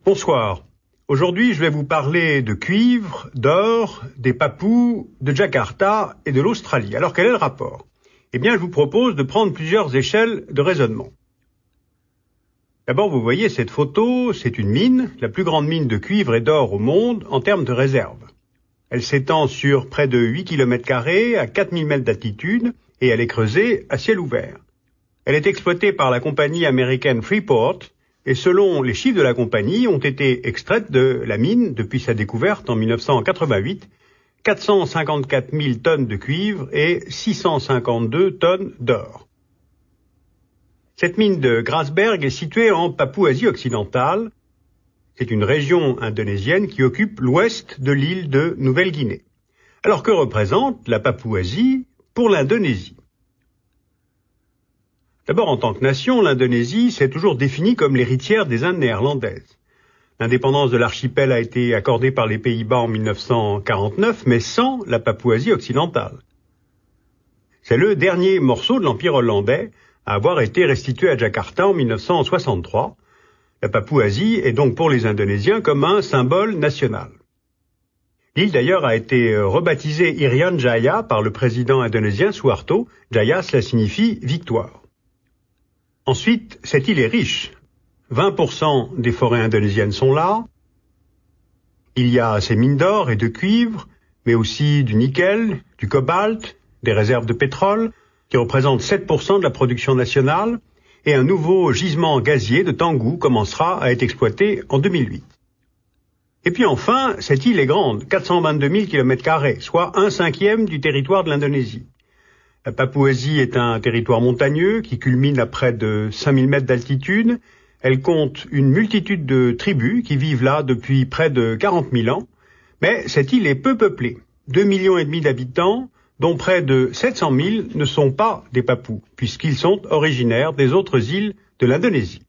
Bonsoir. Aujourd'hui, je vais vous parler de cuivre, d'or, des Papous, de Jakarta et de l'Australie. Alors, quel est le rapport? Eh bien, je vous propose de prendre plusieurs échelles de raisonnement. D'abord, vous voyez cette photo, c'est une mine, la plus grande mine de cuivre et d'or au monde en termes de réserve. Elle s'étend sur près de 8 km² à 4000 mètres d'altitude et elle est creusée à ciel ouvert. Elle est exploitée par la compagnie américaine Freeport et selon les chiffres de la compagnie, ont été extraites de la mine depuis sa découverte en 1988, 454 000 tonnes de cuivre et 652 tonnes d'or. Cette mine de Grasberg est située en Papouasie occidentale. C'est une région indonésienne qui occupe l'ouest de l'île de Nouvelle-Guinée. Alors que représente la Papouasie pour l'Indonésie? D'abord, en tant que nation, l'Indonésie s'est toujours définie comme l'héritière des Indes néerlandaises. L'indépendance de l'archipel a été accordée par les Pays-Bas en 1949, mais sans la Papouasie occidentale. C'est le dernier morceau de l'Empire hollandais à avoir été restitué à Jakarta en 1963. La Papouasie est donc pour les Indonésiens comme un symbole national. L'île d'ailleurs a été rebaptisée Irian Jaya par le président indonésien Suharto. Jaya, cela signifie victoire. Ensuite, cette île est riche. 20% des forêts indonésiennes sont là. Il y a ces mines d'or et de cuivre, mais aussi du nickel, du cobalt, des réserves de pétrole, qui représentent 7% de la production nationale, et un nouveau gisement gazier de Tangguh commencera à être exploité en 2008. Et puis enfin, cette île est grande, 422 000 km², soit 1/5 du territoire de l'Indonésie. La Papouasie est un territoire montagneux qui culmine à près de 5000 mètres d'altitude. Elle compte une multitude de tribus qui vivent là depuis près de 40 000 ans. Mais cette île est peu peuplée. 2,5 millions d'habitants, dont près de 700 000 ne sont pas des Papous, puisqu'ils sont originaires des autres îles de l'Indonésie.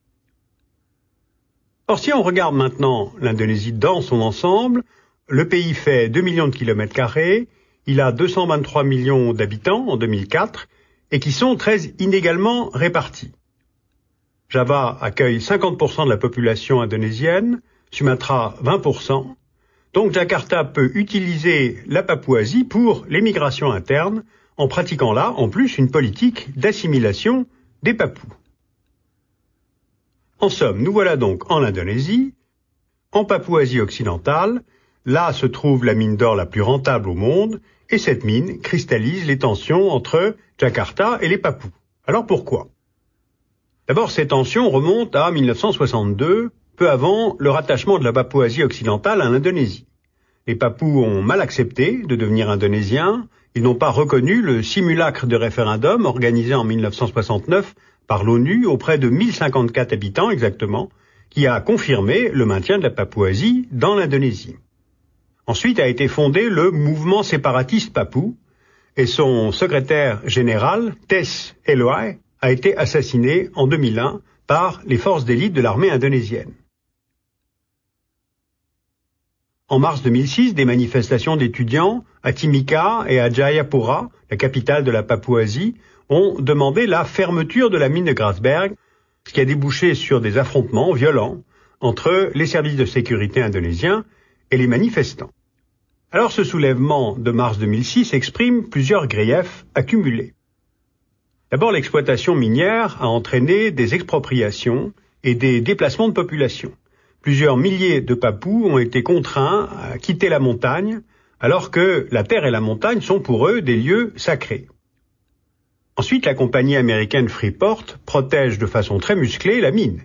Or, si on regarde maintenant l'Indonésie dans son ensemble, le pays fait 2 millions de km², il a 223 millions d'habitants en 2004 et qui sont très inégalement répartis. Java accueille 50% de la population indonésienne, Sumatra 20%. Donc Jakarta peut utiliser la Papouasie pour l'émigration interne en pratiquant là, en plus, une politique d'assimilation des Papous. En somme, nous voilà donc en Indonésie, en Papouasie occidentale. Là se trouve la mine d'or la plus rentable au monde, et cette mine cristallise les tensions entre Jakarta et les Papous. Alors pourquoi? D'abord, ces tensions remontent à 1962, peu avant le rattachement de la Papouasie occidentale à l'Indonésie. Les Papous ont mal accepté de devenir indonésiens, ils n'ont pas reconnu le simulacre de référendum organisé en 1969 par l'ONU auprès de 1054 habitants exactement, qui a confirmé le maintien de la Papouasie dans l'Indonésie. Ensuite a été fondé le mouvement séparatiste papou et son secrétaire général, Tess Eloai, a été assassiné en 2001 par les forces d'élite de l'armée indonésienne. En mars 2006, des manifestations d'étudiants à Timika et à Jayapura, la capitale de la Papouasie, ont demandé la fermeture de la mine de Grasberg, ce qui a débouché sur des affrontements violents entre les services de sécurité indonésiens et les manifestants. Alors ce soulèvement de mars 2006 exprime plusieurs griefs accumulés. D'abord, l'exploitation minière a entraîné des expropriations et des déplacements de population. Plusieurs milliers de Papous ont été contraints à quitter la montagne, alors que la terre et la montagne sont pour eux des lieux sacrés. Ensuite, la compagnie américaine Freeport protège de façon très musclée la mine.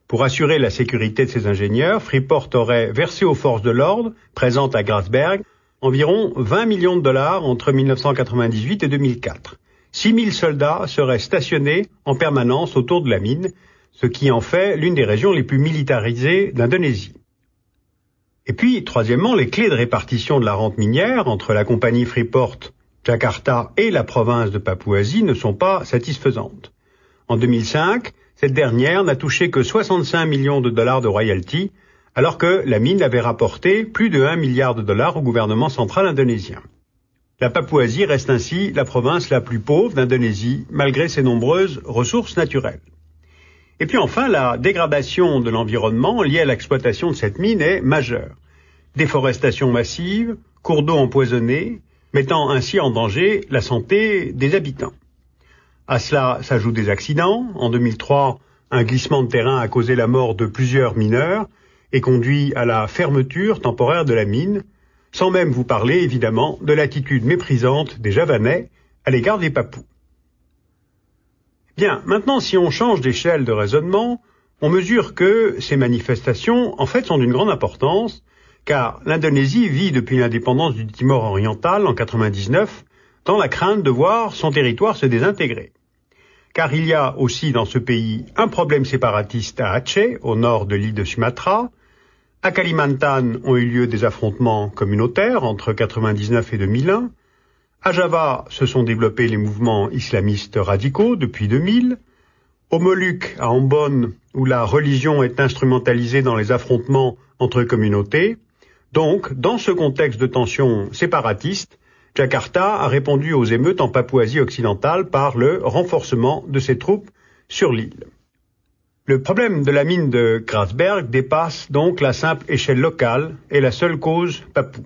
Pour assurer la sécurité de ses ingénieurs, Freeport aurait versé aux forces de l'ordre, présentes à Grasberg, environ 20 millions de dollars entre 1998 et 2004. 6 000 soldats seraient stationnés en permanence autour de la mine, ce qui en fait l'une des régions les plus militarisées d'Indonésie. Et puis, troisièmement, les clés de répartition de la rente minière entre la compagnie Freeport, Jakarta et la province de Papouasie ne sont pas satisfaisantes. En 2005, cette dernière n'a touché que 65 millions de dollars de royalties, alors que la mine avait rapporté plus de 1 milliard de dollars au gouvernement central indonésien. La Papouasie reste ainsi la province la plus pauvre d'Indonésie, malgré ses nombreuses ressources naturelles. Et puis enfin, la dégradation de l'environnement liée à l'exploitation de cette mine est majeure. Déforestation massive, cours d'eau empoisonnés, mettant ainsi en danger la santé des habitants. À cela s'ajoutent des accidents. En 2003, un glissement de terrain a causé la mort de plusieurs mineurs et conduit à la fermeture temporaire de la mine, sans même vous parler évidemment de l'attitude méprisante des Javanais à l'égard des Papous. Bien, maintenant si on change d'échelle de raisonnement, on mesure que ces manifestations en fait sont d'une grande importance, car l'Indonésie vit depuis l'indépendance du Timor oriental en 1999 dans la crainte de voir son territoire se désintégrer. Car il y a aussi dans ce pays un problème séparatiste à Aceh, au nord de l'île de Sumatra. À Kalimantan ont eu lieu des affrontements communautaires entre 1999 et 2001. À Java se sont développés les mouvements islamistes radicaux depuis 2000. Aux Moluques, à Ambon, où la religion est instrumentalisée dans les affrontements entre communautés. Donc, dans ce contexte de tension séparatiste, Jakarta a répondu aux émeutes en Papouasie occidentale par le renforcement de ses troupes sur l'île. Le problème de la mine de Grasberg dépasse donc la simple échelle locale et la seule cause papoue.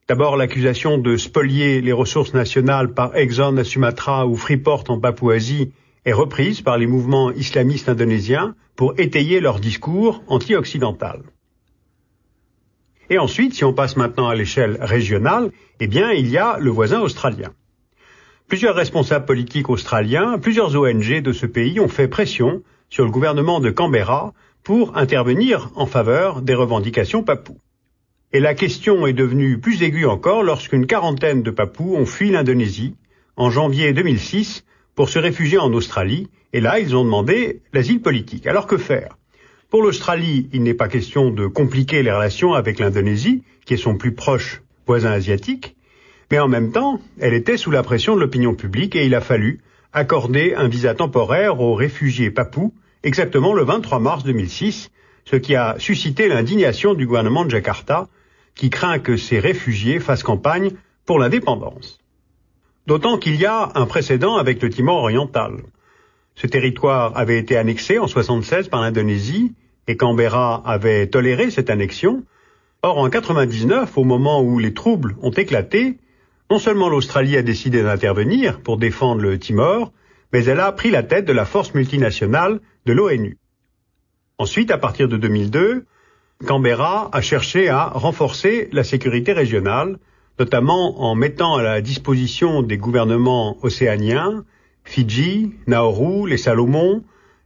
D'abord, l'accusation de spolier les ressources nationales par Exxon à Sumatra ou Freeport en Papouasie est reprise par les mouvements islamistes indonésiens pour étayer leur discours anti-occidental. Et ensuite, si on passe maintenant à l'échelle régionale, eh bien, il y a le voisin australien. Plusieurs responsables politiques australiens, plusieurs ONG de ce pays ont fait pression sur le gouvernement de Canberra pour intervenir en faveur des revendications papoues. Et la question est devenue plus aiguë encore lorsqu'une quarantaine de Papous ont fui l'Indonésie en janvier 2006 pour se réfugier en Australie, et là, ils ont demandé l'asile politique. Alors que faire ? Pour l'Australie, il n'est pas question de compliquer les relations avec l'Indonésie, qui est son plus proche voisin asiatique, mais en même temps, elle était sous la pression de l'opinion publique et il a fallu accorder un visa temporaire aux réfugiés papous, exactement le 23 mars 2006, ce qui a suscité l'indignation du gouvernement de Jakarta, qui craint que ces réfugiés fassent campagne pour l'indépendance. D'autant qu'il y a un précédent avec le Timor oriental. Ce territoire avait été annexé en 1976 par l'Indonésie et Canberra avait toléré cette annexion. Or, en 1999, au moment où les troubles ont éclaté, non seulement l'Australie a décidé d'intervenir pour défendre le Timor, mais elle a pris la tête de la force multinationale de l'ONU. Ensuite, à partir de 2002, Canberra a cherché à renforcer la sécurité régionale, notamment en mettant à la disposition des gouvernements océaniens Fidji, Nauru, les Salomon,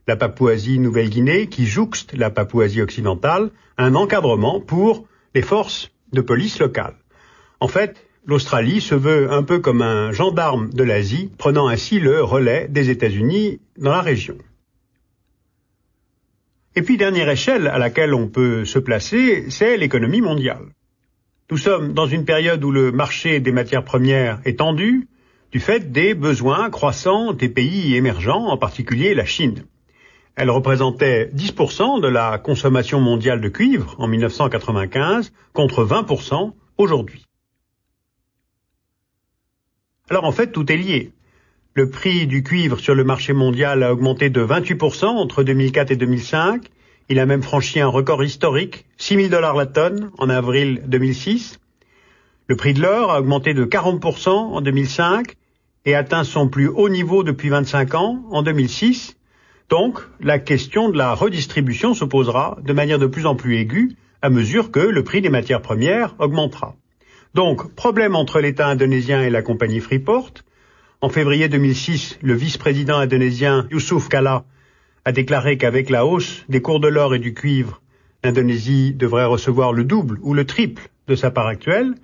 la Papouasie-Nouvelle-Guinée, qui jouxte la Papouasie occidentale, un encadrement pour les forces de police locales. En fait, l'Australie se veut un peu comme un gendarme de l'Asie, prenant ainsi le relais des États-Unis dans la région. Et puis, dernière échelle à laquelle on peut se placer, c'est l'économie mondiale. Nous sommes dans une période où le marché des matières premières est tendu, du fait des besoins croissants des pays émergents, en particulier la Chine. Elle représentait 10% de la consommation mondiale de cuivre en 1995, contre 20% aujourd'hui. Alors en fait, tout est lié. Le prix du cuivre sur le marché mondial a augmenté de 28% entre 2004 et 2005. Il a même franchi un record historique, $6 000 la tonne, en avril 2006. Le prix de l'or a augmenté de 40% en 2005 et atteint son plus haut niveau depuis 25 ans, en 2006. Donc, la question de la redistribution se posera de manière de plus en plus aiguë à mesure que le prix des matières premières augmentera. Donc, problème entre l'État indonésien et la compagnie Freeport. En février 2006, le vice-président indonésien Yusuf Kalla a déclaré qu'avec la hausse des cours de l'or et du cuivre, l'Indonésie devrait recevoir le double ou le triple de sa part actuelle.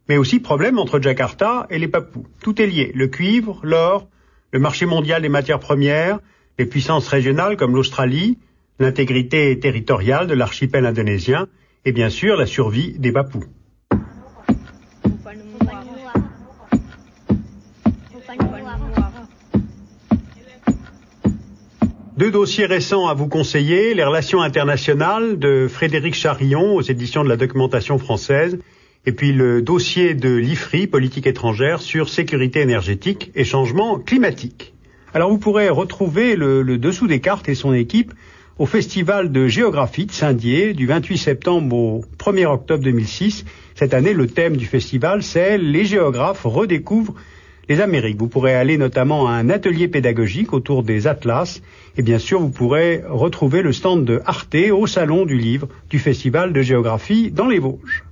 Mais aussi problème entre Jakarta et les Papous. Tout est lié. Le cuivre, l'or, le marché mondial des matières premières, les puissances régionales comme l'Australie, l'intégrité territoriale de l'archipel indonésien et bien sûr la survie des Papous. Deux dossiers récents à vous conseiller, les relations internationales de Frédéric Charillon aux éditions de la documentation française et puis le dossier de l'IFRI, politique étrangère, sur sécurité énergétique et changement climatique. Alors vous pourrez retrouver le dessous des cartes et son équipe au Festival de géographie de Saint-Dié du 28 septembre au 1er octobre 2006. Cette année, le thème du festival, c'est « Les géographes redécouvrent les Amériques ». Vous pourrez aller notamment à un atelier pédagogique autour des atlas. Et bien sûr, vous pourrez retrouver le stand de Arte au Salon du Livre du Festival de géographie dans les Vosges.